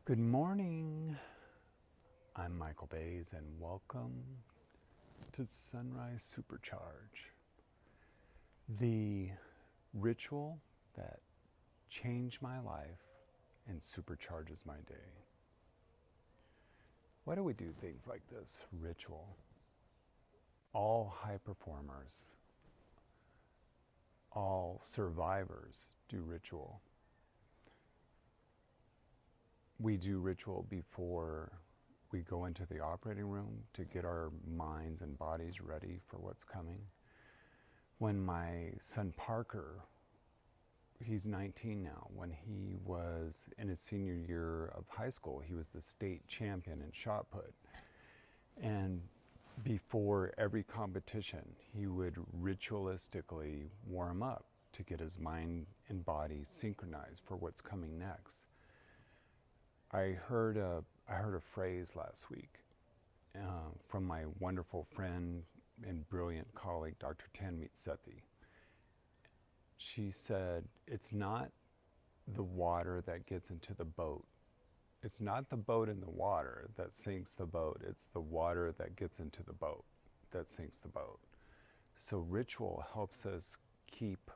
Good morning. I'm Michael Bays, and welcome to Sunrise Supercharge, the ritual that changed my life and supercharges my day. Why do we do things like this? Ritual. All high performers, all survivors do ritual. We do ritual before we go into the operating room to get our minds and bodies ready for what's coming. When my son Parker, he's 19 now, when he was in his senior year of high school, he was the state champion in shot put. And before every competition, he would ritualistically warm up to get his mind and body synchronized for what's coming next. I heard a phrase last week from my wonderful friend and brilliant colleague, Dr. Tanmeet Sethi. She said, it's not the water that gets into the boat. It's not the boat in the water that sinks the boat. It's the water that gets into the boat that sinks the boat. So ritual helps us keep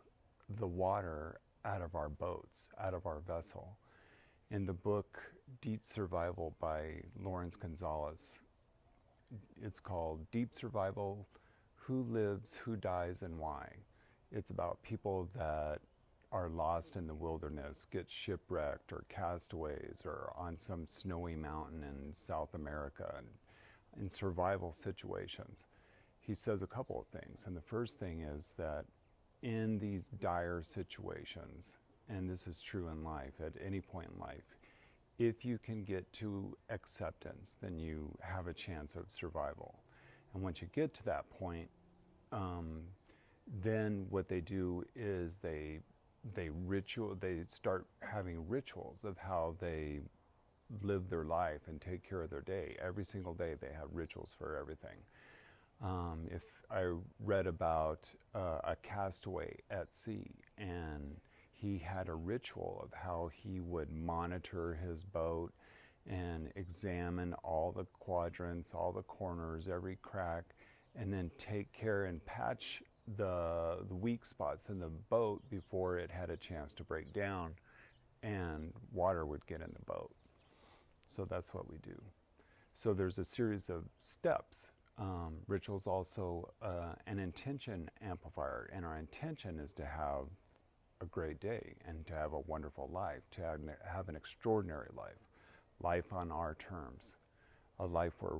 the water out of our boats, out of our vessel. In the book Deep Survival by Lawrence Gonzales, it's called Deep Survival: Who Lives, Who Dies, and Why. It's about people that are lost in the wilderness, get shipwrecked or castaways or on some snowy mountain in South America and in survival situations. He says a couple of things, and the first thing is that in these dire situations, and this is true in life, at any point in life, if you can get to acceptance, then you have a chance of survival. And once you get to that point, then what they do is they start having rituals of how they live their life and take care of their day. Every single day they have rituals for everything. If I read about a castaway at sea, and he had a ritual of how he would monitor his boat and examine all the quadrants, all the corners, every crack, and then take care and patch the weak spots in the boat before it had a chance to break down and water would get in the boat. So that's what we do. So there's a series of steps. Ritual's also an intention amplifier, and our intention is to have a great day and to have a wonderful life, to have an extraordinary life on our terms, a life where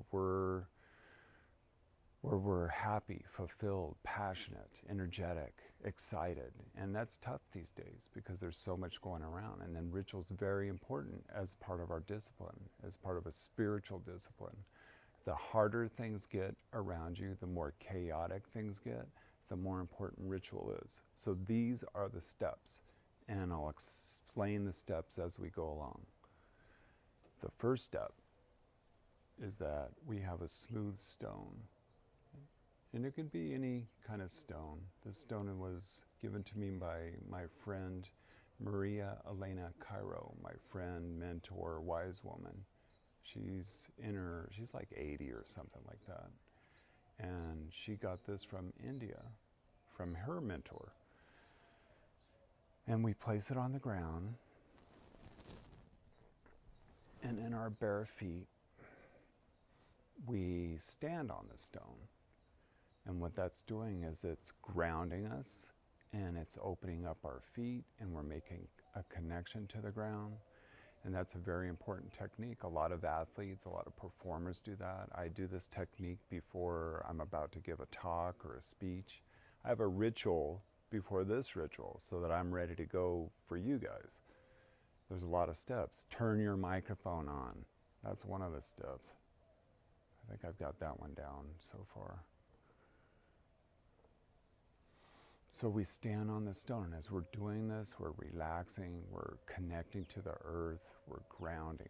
we're happy, fulfilled, passionate, energetic, excited. And that's tough these days because there's so much going around. And then ritual's very important as part of our discipline, as part of a spiritual discipline. The harder things get around you, the more chaotic things get, the more important ritual is. So these are the steps, and I'll explain the steps as we go along. The first step is that we have a smooth stone. And it can be any kind of stone. This stone was given to me by my friend Maria Elena Cairo, my friend, mentor, wise woman. She's like 80 or something like that. And she got this from India, from her mentor. And we place it on the ground. And in our bare feet, we stand on the stone. And what that's doing is it's grounding us, and it's opening up our feet, and we're making a connection to the ground. And that's a very important technique. A lot of athletes, a lot of performers do that. I do this technique before I'm about to give a talk or a speech. I have a ritual before this ritual so that I'm ready to go for you guys. There's a lot of steps. Turn your microphone on. That's one of the steps. I think I've got that one down so far. So we stand on the stone. As we're doing this, we're relaxing, we're connecting to the earth, we're grounding.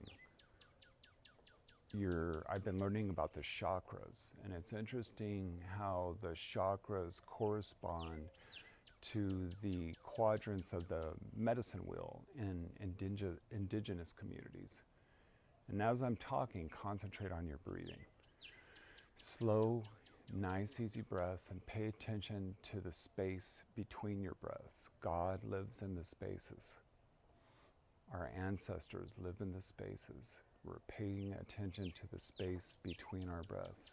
I've been learning about the chakras, and it's interesting how the chakras correspond to the quadrants of the medicine wheel in indigenous communities. And as I'm talking, concentrate on your breathing. Slow, nice, easy breaths, and pay attention to the space between your breaths. God lives in the spaces. Our ancestors live in the spaces. We're paying attention to the space between our breaths.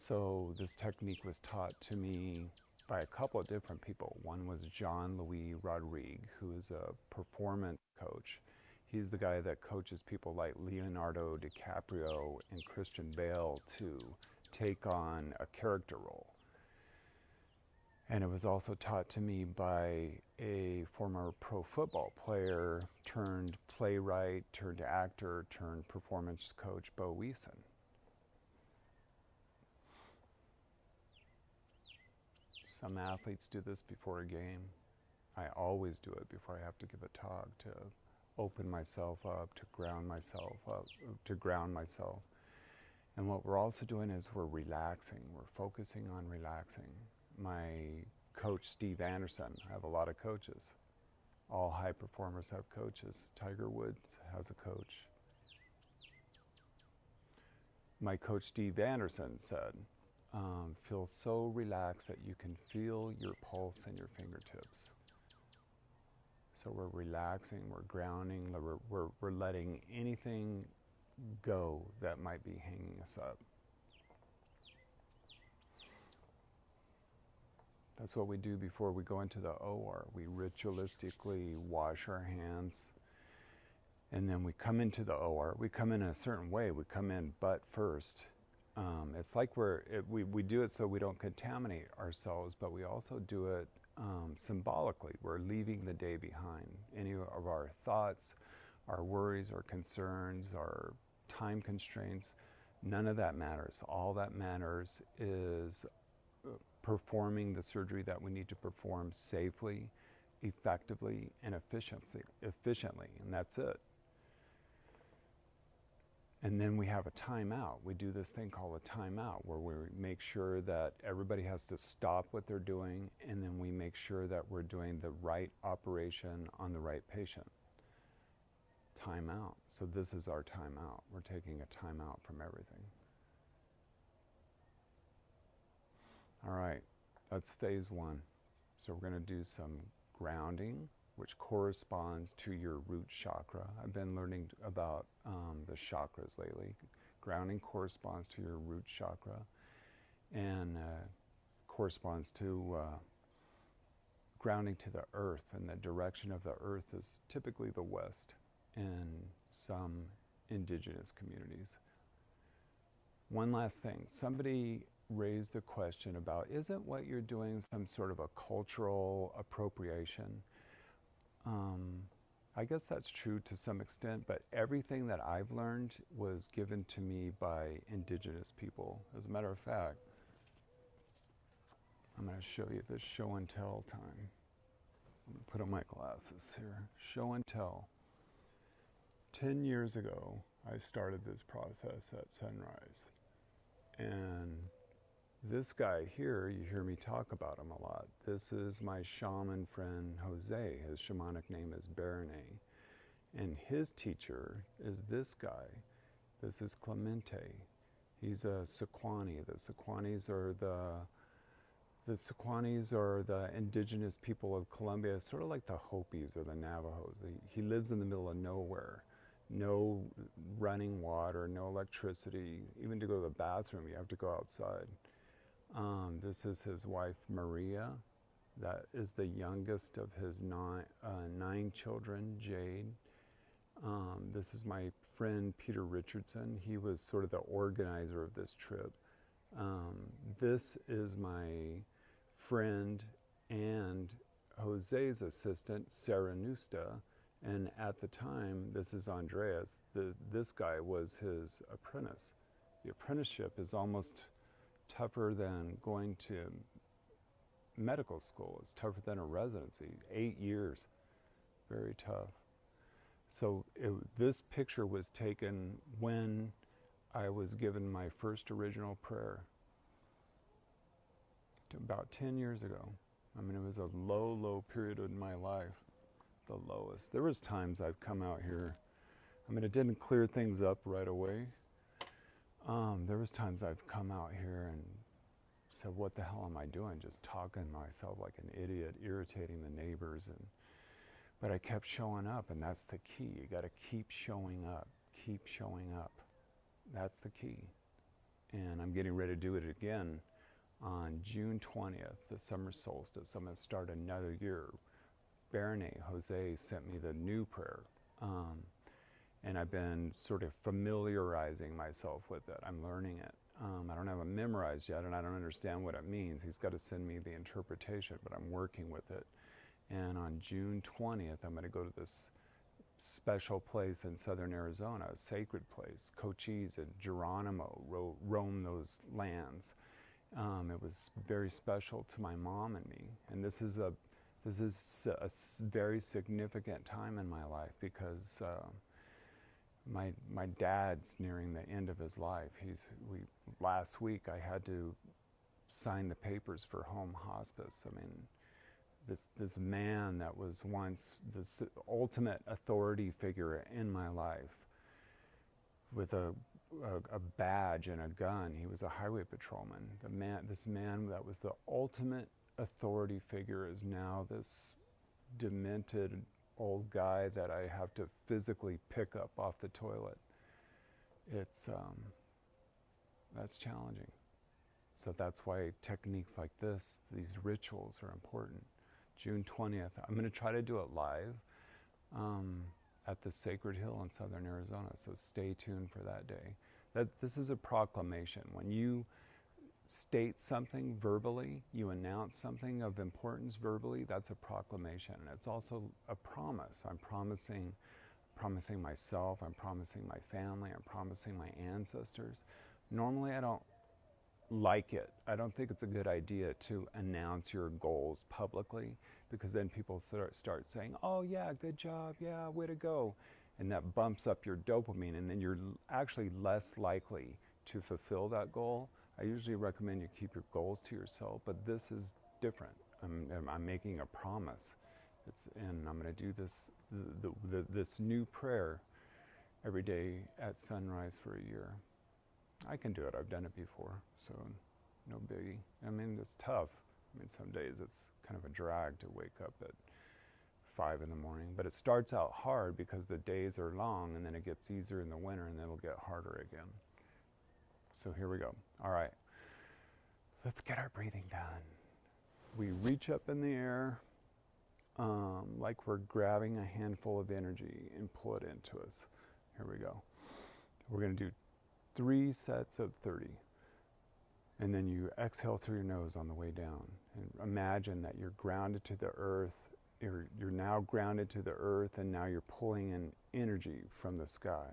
So this technique was taught to me by a couple of different people. One was John Louis Rodrigue, who is a performance coach. He's the guy that coaches people like Leonardo DiCaprio and Christian Bale to take on a character role. And it was also taught to me by a former pro football player turned playwright, turned actor, turned performance coach, Bo Weeson. Some athletes do this before a game. I always do it before I have to give a talk, to open myself up, to ground myself. And what we're also doing is we're relaxing. We're focusing on relaxing. My coach, Steve Anderson, I have a lot of coaches. All high performers have coaches. Tiger Woods has a coach. My coach, Steve Anderson, said, feel so relaxed that you can feel your pulse in your fingertips. So we're relaxing, we're grounding, we're letting anything go that might be hanging us up. That's what we do before we go into the OR. We ritualistically wash our hands, and then we come into the OR. We come in a certain way. We come in butt first. It's like we do it so we don't contaminate ourselves, but we also do it symbolically. We're leaving the day behind. Any of our thoughts, our worries, our concerns, our time constraints, none of that matters. All that matters is performing the surgery that we need to perform safely, effectively, and efficiently, and that's it. And then we have a timeout. We do this thing called a timeout, where we make sure that everybody has to stop what they're doing, and then we make sure that we're doing the right operation on the right patient. Timeout. So this is our timeout. We're taking a timeout from everything. All right, that's phase one. So we're going to do some grounding, which corresponds to your root chakra. I've been learning about the chakras lately. Grounding corresponds to your root chakra and corresponds to grounding to the earth, and the direction of the earth is typically the west in some indigenous communities. One last thing. Somebody raised the question about, isn't what you're doing some sort of a cultural appropriation? I guess that's true to some extent, but everything that I've learned was given to me by indigenous people. As a matter of fact, I'm going to show you this show and tell time. I'm going to put on my glasses here. Show and tell. 10 years ago, I started this process at Sunrise. And this guy here, you hear me talk about him a lot. This is my shaman friend, Jose. His shamanic name is Berene. And his teacher is this guy. This is Clemente. He's a Sequani. The Sequanis are the indigenous people of Colombia, sort of like the Hopis or the Navajos. He lives in the middle of nowhere. No running water, no electricity. Even to go to the bathroom, you have to go outside. This is his wife, Maria. That is the youngest of his nine children, Jade. This is my friend, Peter Richardson. He was sort of the organizer of this trip. This is my friend and Jose's assistant, Sarah Nusta. And at the time, this is Andreas. This guy was his apprentice. The apprenticeship is almost tougher than going to medical school. It's tougher than a residency. 8 years, very tough. So this picture was taken when I was given my first original prayer, about 10 years ago. I mean, it was a low period in my life. the lowest. There was times I've come out here, I mean, it didn't clear things up right away. There was times I've come out here and said, what the hell am I doing? Just talking to myself like an idiot, irritating the neighbors. But I kept showing up, and that's the key. You got to keep showing up, keep showing up. That's the key. And I'm getting ready to do it again on June 20th, the summer solstice. I'm going to start another year. Bernie, Jose, sent me the new prayer. And I've been sort of familiarizing myself with it. I'm learning it. I don't have it memorized yet, and I don't understand what it means. He's got to send me the interpretation, but I'm working with it. And on June 20th, I'm going to go to this special place in southern Arizona, a sacred place. Cochise and Geronimo roam those lands. It was very special to my mom and me. And this is a very significant time in my life because my dad's nearing the end of his life. Last week I had to sign the papers for home hospice. I mean, this man that was once this ultimate authority figure in my life, with a badge and a gun. He was a highway patrolman. This man that was the ultimate authority figure is now this demented old guy that I have to physically pick up off the toilet. That's challenging. So that's why techniques like this, these rituals, are important. June 20th, I'm going to try to do it live at the Sacred Hill in southern Arizona, so stay tuned for that day. This is a proclamation. When you state something verbally, you announce something of importance verbally, that's a proclamation. And it's also a promise. I'm promising myself, I'm promising my family, I'm promising my ancestors. Normally I don't like it. I don't think it's a good idea to announce your goals publicly, because then people start saying, oh yeah, good job, yeah, way to go. And that bumps up your dopamine, and then you're actually less likely to fulfill that goal. I usually recommend you keep your goals to yourself, but this is different. I'm making a promise. And I'm going to do this new prayer every day at sunrise for a year. I can do it. I've done it before, so no biggie. I mean, it's tough. I mean, some days it's kind of a drag to wake up at 5 in the morning, but it starts out hard because the days are long, and then it gets easier in the winter, and then it'll get harder again. So here we go. All right, let's get our breathing done. We reach up in the air like we're grabbing a handful of energy and pull it into us. Here we go. We're going to do 3 sets of 30. And then you exhale through your nose on the way down. And imagine that you're grounded to the earth. You're now grounded to the earth, and now you're pulling in energy from the sky.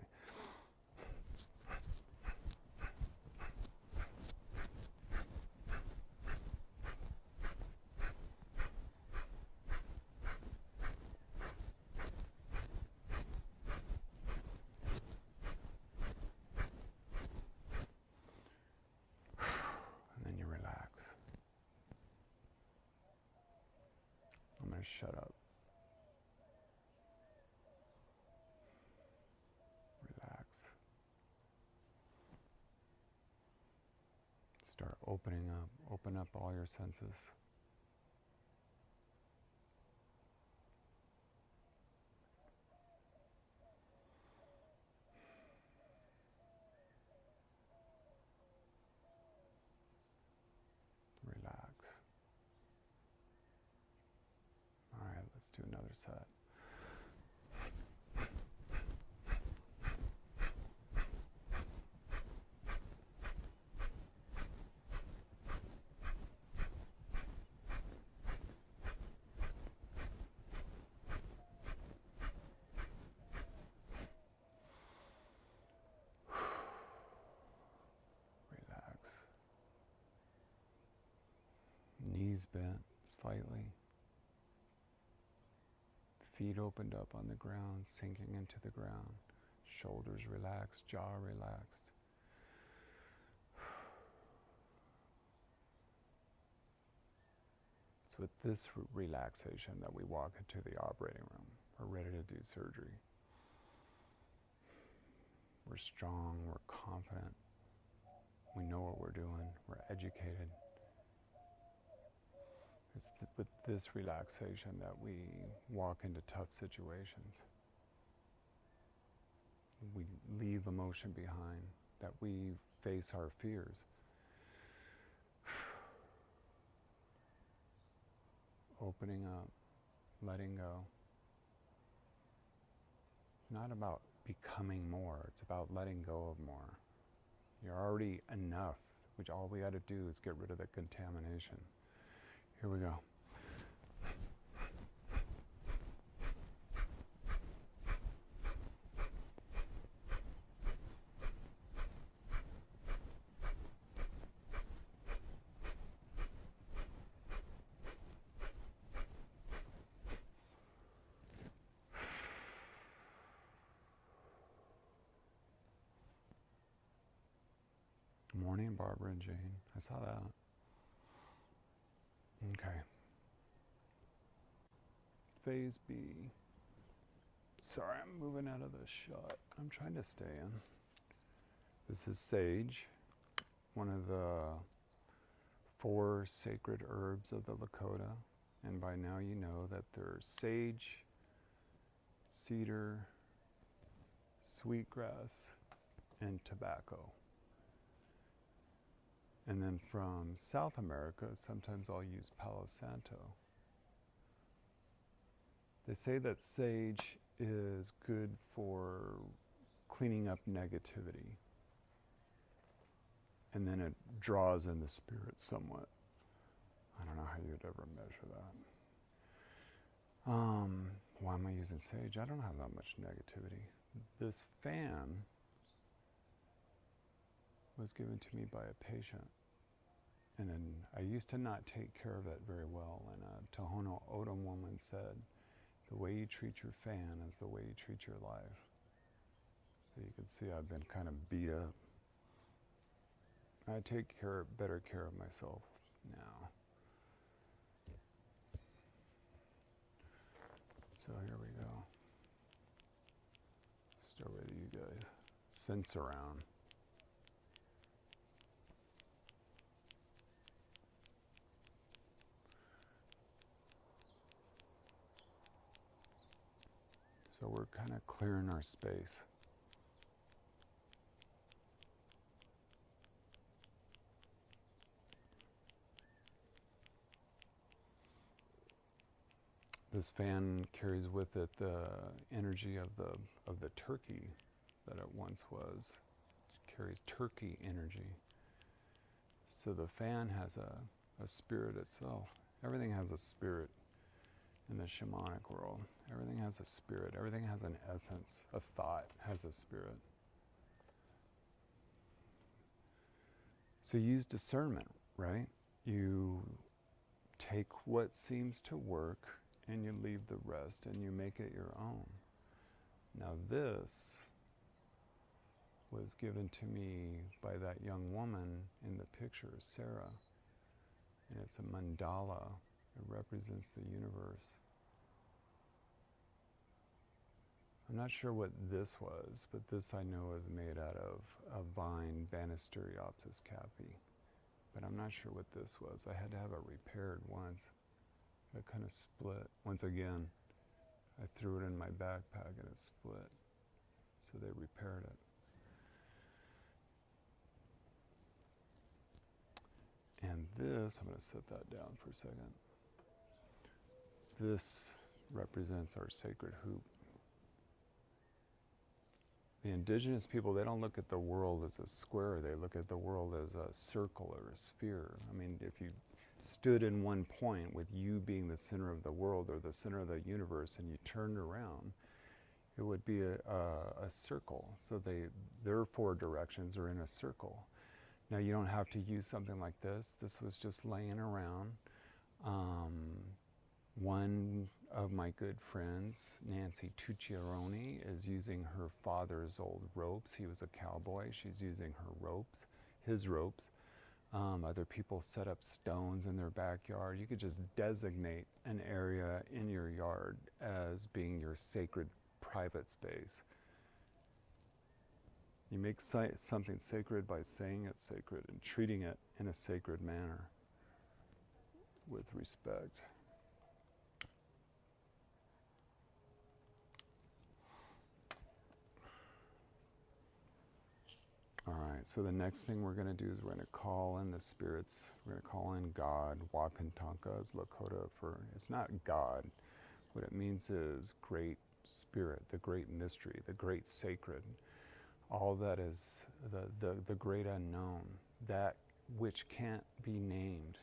Shut up. Relax. Start opening up. Open up all your senses. Relax. All right, let's do another set. Relax. Knees bent slightly. Feet opened up on the ground, sinking into the ground. Shoulders relaxed, jaw relaxed. It's with this relaxation that we walk into the operating room. are ready to do surgery. We're strong, we're confident, we know what we're doing, we're educated. It's with this relaxation that we walk into tough situations. We leave emotion behind, that we face our fears. Opening up, letting go. It's not about becoming more, it's about letting go of more. You're already enough, which all we got to do is get rid of the contamination. Here we go. Morning, Barbara and Jane. I saw that. Okay. Phase B. Sorry, I'm moving out of the shot. I'm trying to stay in. This is sage, one of the 4 sacred herbs of the Lakota. And by now you know that there's sage, cedar, sweetgrass, and tobacco. And then from South America, sometimes I'll use Palo Santo. They say that sage is good for cleaning up negativity. And then it draws in the spirit somewhat. I don't know how you'd ever measure that. Why am I using sage? I don't have that much negativity. This fan was given to me by a patient. And then I used to not take care of it very well. And a Tohono O'odham woman said, the way you treat your fan is the way you treat your life. So you can see I've been kind of beat up. I take better care of myself now. So here we go. Start with you guys. Sense around. So we're kind of clearing our space. This fan carries with it the energy of the turkey that it once was. It carries turkey energy. So the fan has a spirit itself. Everything has a spirit in the shamanic world. Everything has a spirit. Everything has an essence. A thought has a spirit. So use discernment, right? You take what seems to work and you leave the rest and you make it your own. Now this was given to me by that young woman in the picture, Sarah. And it's a mandala. It represents the universe. I'm not sure what this was, but this I know is made out of a vine, Banisteriopsis caapi. But I'm not sure what this was. I had to have it repaired once. It kind of split. Once again, I threw it in my backpack and it split. So they repaired it. And this, I'm going to set that down for a second. This represents our sacred hoop. The indigenous people, they don't look at the world as a square. They look at the world as a circle or a sphere. I mean, if you stood in one point with you being the center of the world or the center of the universe and you turned around, it would be a circle. So their 4 directions are in a circle. Now you don't have to use something like this. This was just laying around. One of my good friends, Nancy Tucciaroni, is using her father's old ropes. He was a cowboy. She's using her ropes, his ropes. Other people set up stones in their backyard. You could just designate an area in your backyard as being your sacred private space. You make something sacred by saying it's sacred and treating it in a sacred manner with respect. All right, so the next thing we're going to do is we're going to call in the spirits. We're going to call in God. Wakantanka is Lakota for, it's not God. What it means is great spirit, the great mystery, the great sacred. All that is the great unknown, that which can't be named,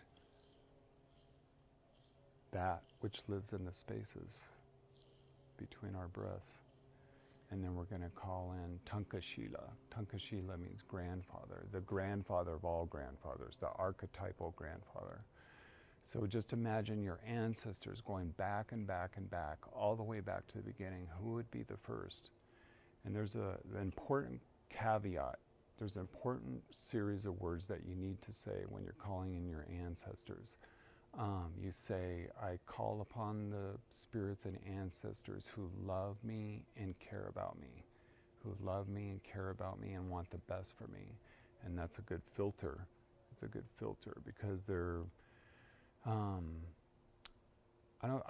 that which lives in the spaces between our breaths. And then we're going to call in Tankashila. Tankashila means grandfather, the grandfather of all grandfathers, the archetypal grandfather. So just imagine your ancestors going back and back and back, all the way back to the beginning. Who would be the first? And there's an important caveat. There's an important series of words that you need to say when you're calling in your ancestors. You say, I call upon the spirits and ancestors who love me and care about me, who love me and care about me and want the best for me. And that's a good filter. It's a good filter because they're, I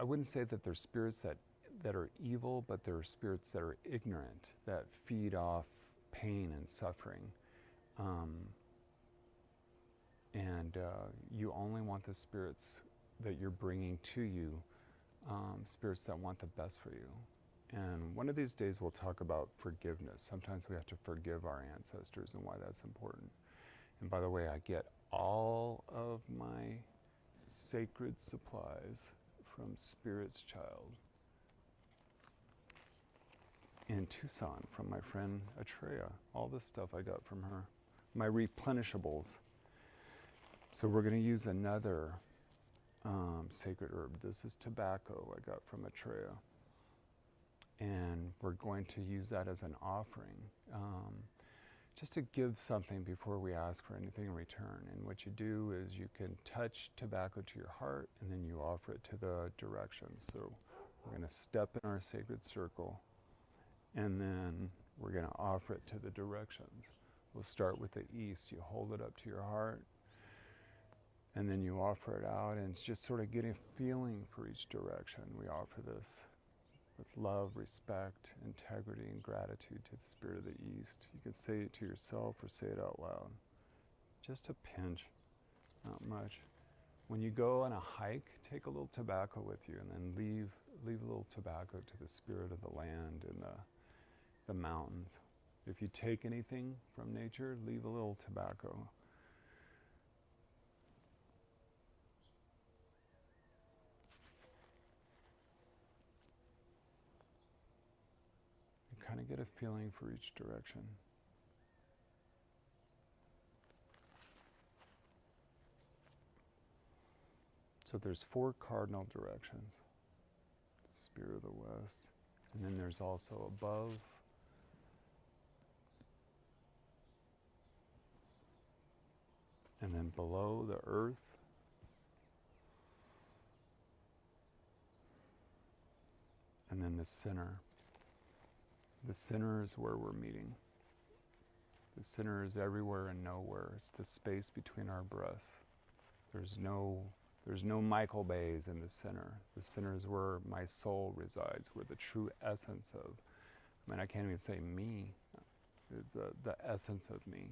wouldn't say that they're spirits that are evil, but they're spirits that are ignorant, that feed off pain and suffering. And you only want the spirits that you're bringing to you, spirits that want the best for you. And one of these days we'll talk about forgiveness. Sometimes we have to forgive our ancestors and why that's important. And by the way, I get all of my sacred supplies from Spirit's Child in Tucson from my friend Atreya. All this stuff I got from her. My replenishables. So we're going to use another sacred herb. This is tobacco I got from Atreya. And we're going to use that as an offering, just to give something before we ask for anything in return. And what you do is you can touch tobacco to your heart, and then you offer it to the directions. So we're going to step in our sacred circle, and then we're going to offer it to the directions. We'll start with the east. You hold it up to your heart, and then you offer it out, and it's just sort of getting a feeling for each direction. We offer this with love, respect, integrity, and gratitude to the spirit of the East. You can say it to yourself or say it out loud. Just a pinch, not much. When you go on a hike, take a little tobacco with you, and then leave a little tobacco to the spirit of the land and the mountains. If you take anything from nature, leave a little tobacco. Kind of get a feeling for each direction. So there's 4 cardinal directions. Spirit of the West. And then there's also above. And then below the earth. And then the center. The center is where we're meeting. The center is everywhere and nowhere. It's the space between our breaths. There's no Michael Bays in the center. The center is where my soul resides, where the true essence of, I can't even say me, the essence of me.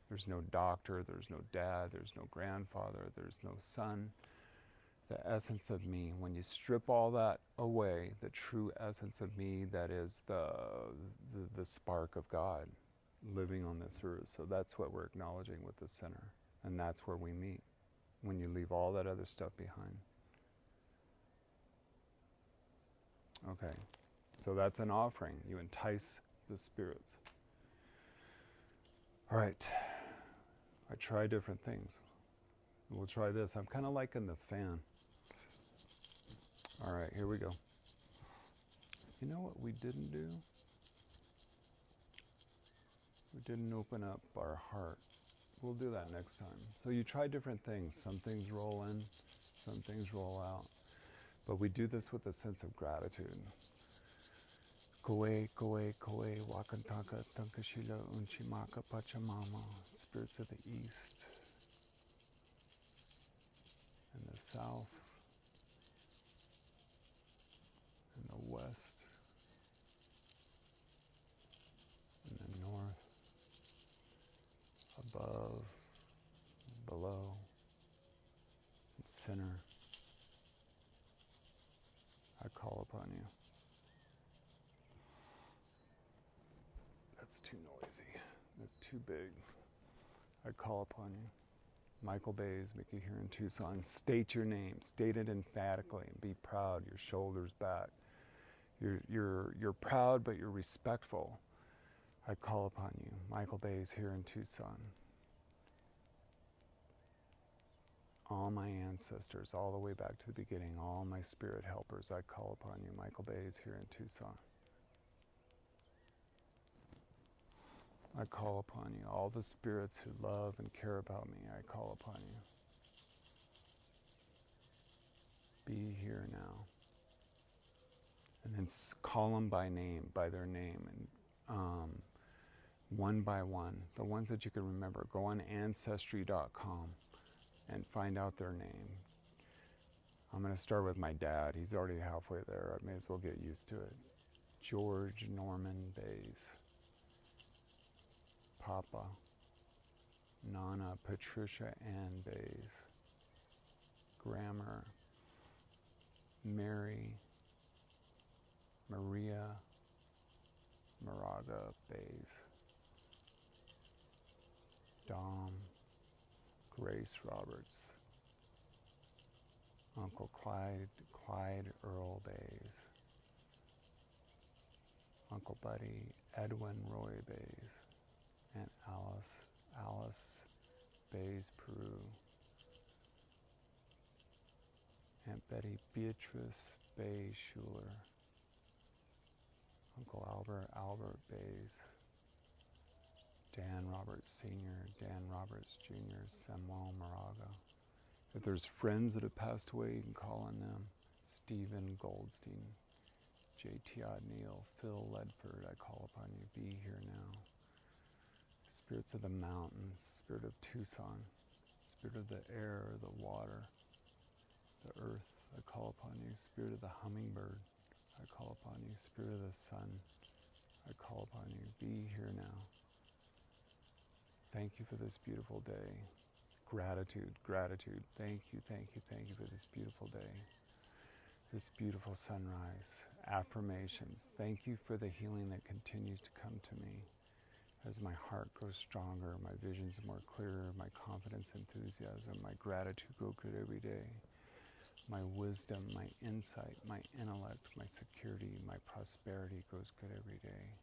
There's no doctor, there's no dad, there's no grandfather, there's no son. The essence of me, when you strip all that away, the true essence of me, that is the spark of God living on this earth. So that's what we're acknowledging with the center. And that's where we meet, when you leave all that other stuff behind. Okay, so that's an offering. You entice the spirits. All right, I try different things. We'll try this. I'm kind of liking the fan. All right, here we go. You know what we didn't do? We didn't open up our heart. We'll do that next time. So you try different things. Some things roll in, some things roll out. But we do this with a sense of gratitude. Koe, koe, koe, wakantaka, tankashila, unchimaka, pachamama, spirits of the east and the south and the west and the north, above, below, and center. I call upon you. That's too noisy. That's too big. I call upon you. Michael Bays, Mickey here in Tucson. State your name. State it emphatically. Be proud. Your shoulders back. You're proud, but you're respectful. I call upon you. Michael Bays here in Tucson. All my ancestors, all the way back to the beginning, all my spirit helpers, I call upon you. Michael Bays here in Tucson. I call upon you. All the spirits who love and care about me, I call upon you. Be here now. And then call them by name, by their name, and one by one. The ones that you can remember. Go on Ancestry.com and find out their name. I'm going to start with my dad. He's already halfway there. I may as well get used to it. George Norman Bays. Papa. Nana Patricia Ann Bays. Grammar. Mary. Maria Moraga Bays. Dom. Grace Roberts. Uncle Clyde Earl Bays. Uncle Buddy Edwin Roy Bays. Aunt Alice Bays Peru. Aunt Betty Beatrice Bay Schuler. Uncle Albert Bays. Dan Roberts Sr., Dan Roberts Jr., Samuel Moraga. If there's friends that have passed away, you can call on them. Stephen Goldstein, J.T. O'Neill, Phil Ledford, I call upon you. Be here now. Spirits of the mountains, spirit of Tucson, spirit of the air, the water, the earth, I call upon you. Spirit of the hummingbird, I call upon you. Spirit of the sun, I call upon you. Be here now. Thank you for this beautiful day. Gratitude, gratitude. Thank you, thank you, thank you for this beautiful day. This beautiful sunrise. Affirmations. Thank you for the healing that continues to come to me. As my heart grows stronger, my visions are more clearer, my confidence, enthusiasm, my gratitude grow good every day. My wisdom, my insight, my intellect, my security, my prosperity grows good every day.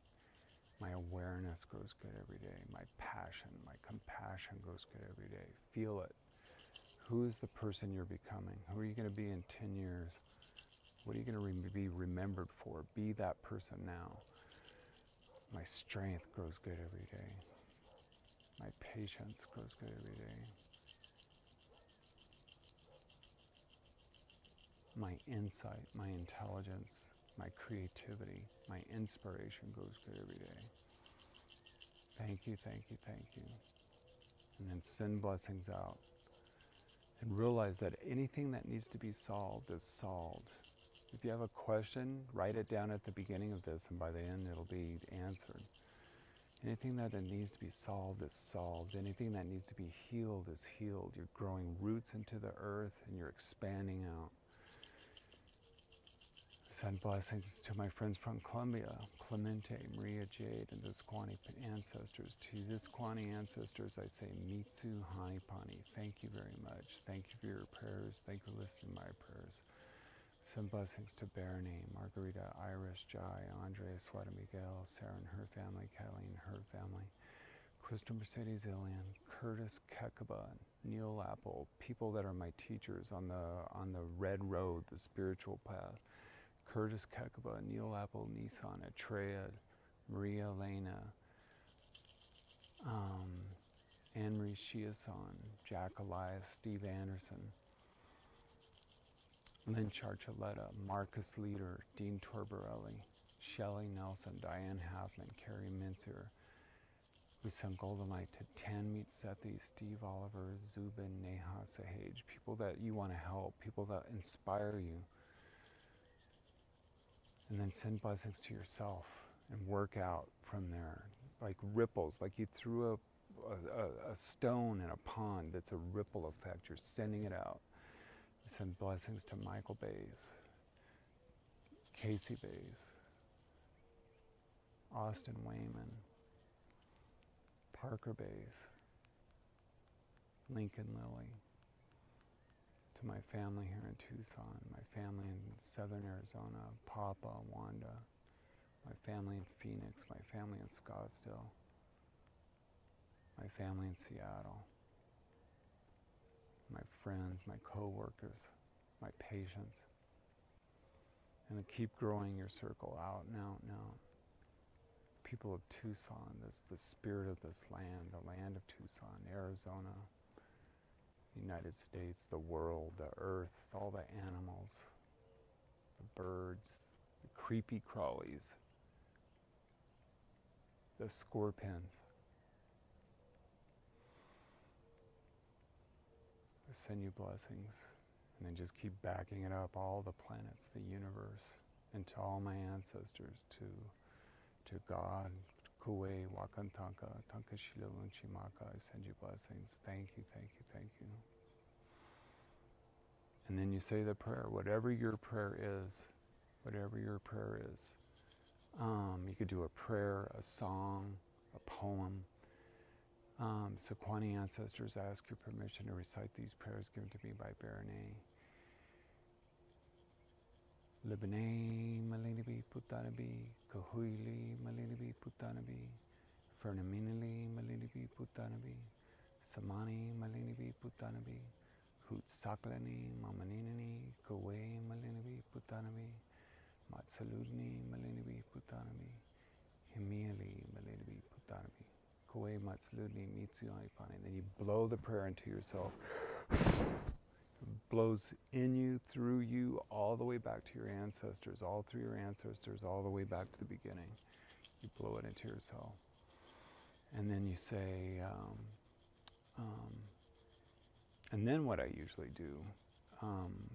My awareness grows good every day. My passion, my compassion grows good every day. Feel it. Who is the person you're becoming? Who are you going to be in 10 years? What are you going to be remembered for? Be that person now. My strength grows good every day. My patience grows good every day. My insight, my intelligence, my creativity, my inspiration goes good every day. Thank you, thank you, thank you. And then send blessings out. And realize that anything that needs to be solved is solved. If you have a question, write it down at the beginning of this, and by the end it'll be answered. Anything that needs to be solved is solved. Anything that needs to be healed is healed. You're growing roots into the earth and you're expanding out. Send blessings to my friends from Colombia, Clemente, Maria Jade, and the Squani ancestors. To the Squani ancestors, I say, Mitsu Hani Pani. Thank you very much. Thank you for your prayers. Thank you for listening to my prayers. Send blessings to Bernie, Margarita, Iris, Jai, Andrea, Suada Miguel, Sarah and her family, Kathleen and her family, Krista Mercedes Ilian, Curtis Kekaba, Neil Apple, people that are my teachers on the red road, the spiritual path. Curtis Kekaba, Neil Apple, Nissan, Atreya, Maria Elena, Anne-Marie Chiasson, Jack Elias, Steve Anderson, Lynn Charchaletta, Marcus Leader, Dean Torborelli, Shelley Nelson, Diane Halfman, Carrie Mincer. We send golden light to Tanmeet Sethi, Steve Oliver, Zubin, Neha Sahaj, people that you want to help, people that inspire you. And then send blessings to yourself and work out from there, like ripples, like you threw a stone in a pond. That's a ripple effect. You're sending it out. You send blessings to Michael Bays, Casey Bays, Austin Wayman, Parker Bays, Lincoln Lilly, to my family here in Tucson, my family in Southern Arizona, Papa, Wanda, my family in Phoenix, my family in Scottsdale, my family in Seattle, my friends, my co-workers, my patients. And to keep growing your circle out and out and out. People of Tucson, the spirit of this land, the land of Tucson, Arizona, the United States, the world, the earth, all the animals, the birds, the creepy crawlies, the scorpions. I send you blessings, and then just keep backing it up, all the planets, the universe, and to all my ancestors, to God, Kuwe, Wakantanka, Tankashila, Unchimaka, I send you blessings. Thank you, thank you, thank you. And then you say the prayer, whatever your prayer is, whatever your prayer is. You could do a prayer, a song, a poem. Sequani ancestors ask your permission to recite these prayers given to me by Baronay. Libane malinabi putanabi, kahuili malinabi putanabi, fernaminali malinabi putanabi, samani malinabi putanabi, hut saklani mamaninani, kawe malinabi putanabi, matsaludni malinabi putanabi, himiali malinabi putanabi, kawe matsaludni mitsuai pani. Then you blow the prayer into yourself. Blows in you, through you, all the way back to your ancestors, all through your ancestors, all the way back to the beginning. You blow it into yourself. And then you say, and then what I usually do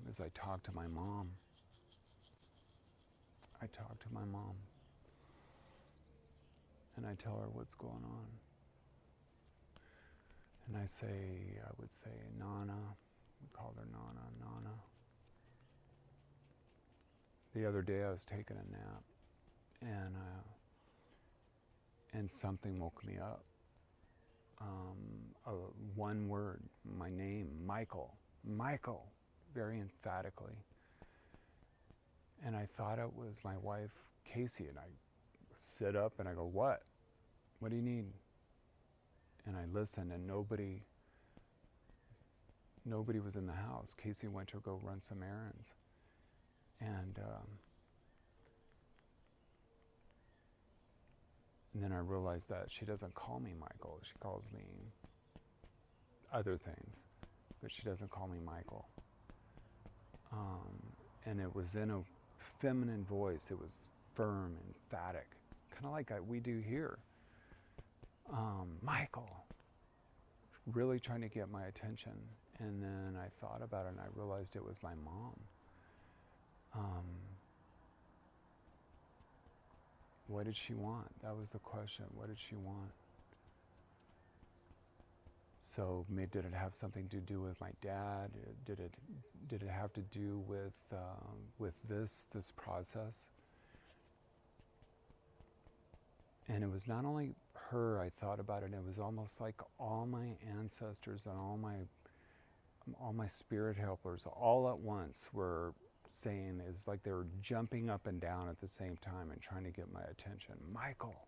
is I talk to my mom. I talk to my mom. And I tell her what's going on. And I would say, Nana. We called her Nana, Nana. The other day I was taking a nap, and something woke me up. One word, my name, Michael, Michael, very emphatically. And I thought it was my wife, Casey, and I sit up and I go, what? What do you need? And I listened, and nobody was in the house. Casey went to go run some errands. And then I realized that she doesn't call me Michael. She calls me other things, but she doesn't call me Michael. And it was in a feminine voice. It was firm, emphatic, kind of like we do here. Michael, really trying to get my attention. And then I thought about it, and I realized it was my mom. What did she want? That was the question. What did she want? So did it have something to do with my dad? Did it have to do with this process? And it was not only her. I thought about it. And it was almost like all my ancestors and all my spirit helpers all at once were saying, is like they were jumping up and down at the same time and trying to get my attention. Michael.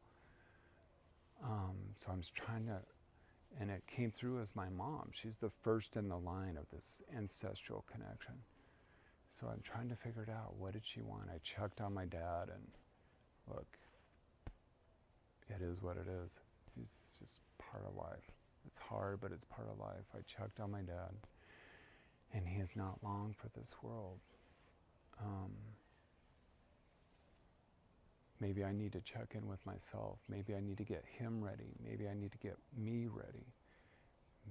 So I was trying to, and it came through as my mom. She's the first in the line of this ancestral connection. So I'm trying to figure it out. What did she want? I checked on my dad, and look, it is what it is. It's just part of life. It's hard, but it's part of life. I checked on my dad, and he is not long for this world. Maybe I need to check in with myself. Maybe I need to get him ready. Maybe I need to get me ready.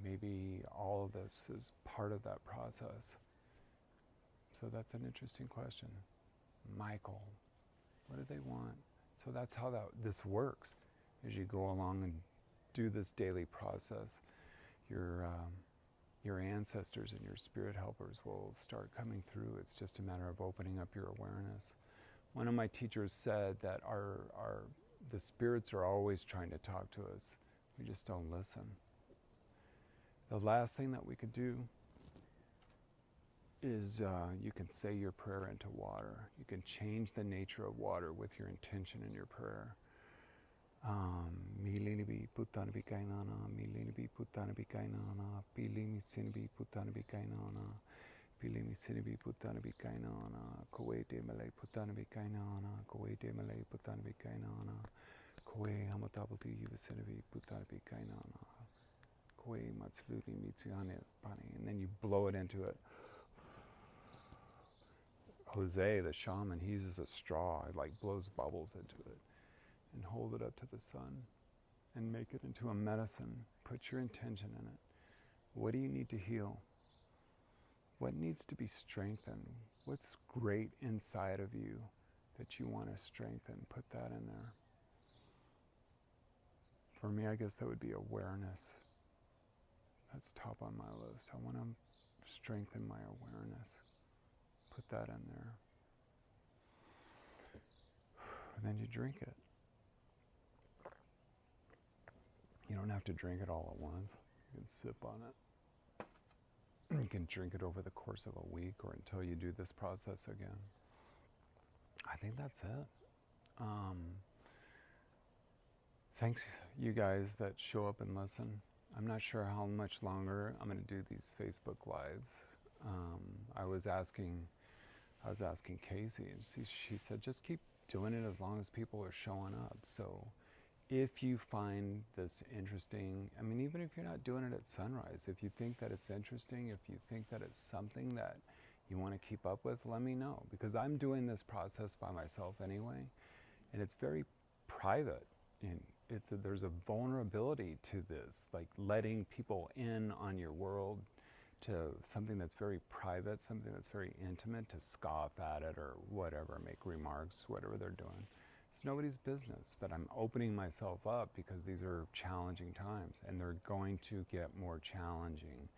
Maybe all of this is part of that process. So that's an interesting question. Michael, what do they want? So that's how this works. As you go along and do this daily process, your ancestors and your spirit helpers will start coming through. It's just a matter of opening up your awareness. One of my teachers said that the spirits are always trying to talk to us. We just don't listen. The last thing that we could do is you can say your prayer into water. You can change the nature of water with your intention in your prayer. Milinibi putanabi kainana, milinibi putanabi kainana, pilimi sinibi putanabi kainana, pilimi sinibi putanabi kainana, koe de malay putanabi kainana, koe de malay putanabi kainana, koe hamatabuti yuvasinibi putanabi kainana, koe matsuluti mitsuyane pani, and then you blow it into it. Jose, the shaman, he uses a straw, it like blows bubbles into it, and hold it up to the sun, and make it into a medicine. Put your intention in it. What do you need to heal? What needs to be strengthened? What's great inside of you that you want to strengthen? Put that in there. For me, I guess that would be awareness. That's top on my list. I want to strengthen my awareness. Put that in there. And then you drink it. You don't have to drink it all at once. You can sip on it. You can drink it over the course of a week or until you do this process again. I think that's it. Thanks, you guys that show up and listen. I'm not sure how much longer I'm going to do these Facebook Lives. I was asking Casey, and she said, just keep doing it as long as people are showing up. So if you find this interesting, I mean, even if you're not doing it at sunrise, if you think that it's interesting, if you think that it's something that you want to keep up with, let me know. Because I'm doing this process by myself anyway, and it's very private. And there's a vulnerability to this, like letting people in on your world, to something that's very private, something that's very intimate, to scoff at it or whatever, make remarks, whatever they're doing. It's nobody's business, but I'm opening myself up because these are challenging times, and they're going to get more challenging.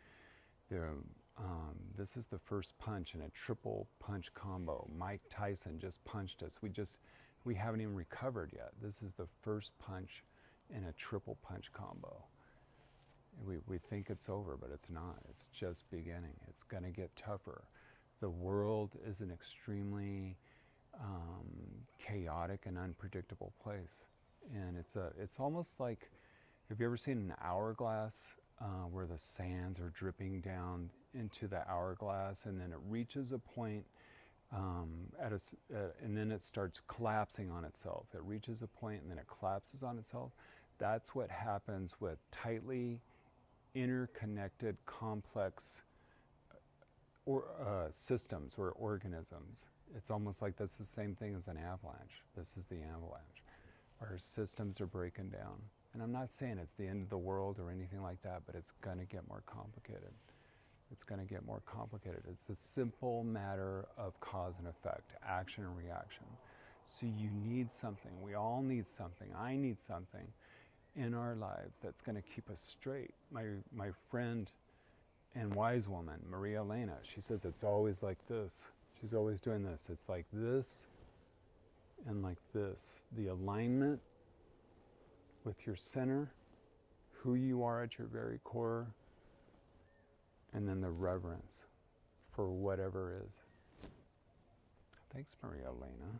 This is the first punch in a triple punch combo. Mike Tyson just punched us. We haven't even recovered yet. This is the first punch in a triple punch combo. We think it's over, but it's not. It's just beginning. It's going to get tougher. The world is an extremely chaotic and unpredictable place, and it's almost like, have you ever seen an hourglass where the sands are dripping down into the hourglass, and then it reaches a point and then it starts collapsing on itself. It reaches a point and then it collapses on itself. That's what happens with tightly interconnected, complex systems or organisms. It's almost like that's the same thing as an avalanche. This is the avalanche. Our systems are breaking down. And I'm not saying it's the end of the world or anything like that, but it's going to get more complicated. It's going to get more complicated. It's a simple matter of cause and effect, action and reaction. So you need something. We all need something. I need something in our lives that's going to keep us straight. My friend and wise woman, Maria Elena, she says it's always like this. She's always doing this. It's like this and like this. The alignment with your center, who you are at your very core, and then the reverence for whatever is. Thanks, Maria Elena.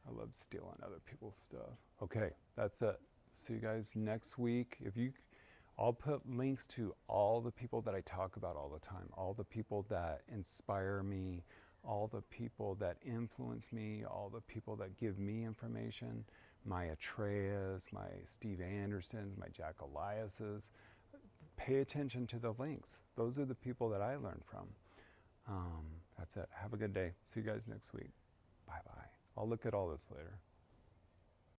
I love stealing other people's stuff. Okay, that's it. See you guys next week. I'll put links to all the people that I talk about all the time, all the people that inspire me, all the people that influence me, all the people that give me information, my Atreyas, my Steve Andersons, my Jack Eliases. Pay attention to the links. Those are the people that I learned from. That's it. Have a good day. See you guys next week. Bye-bye. I'll look at all this later.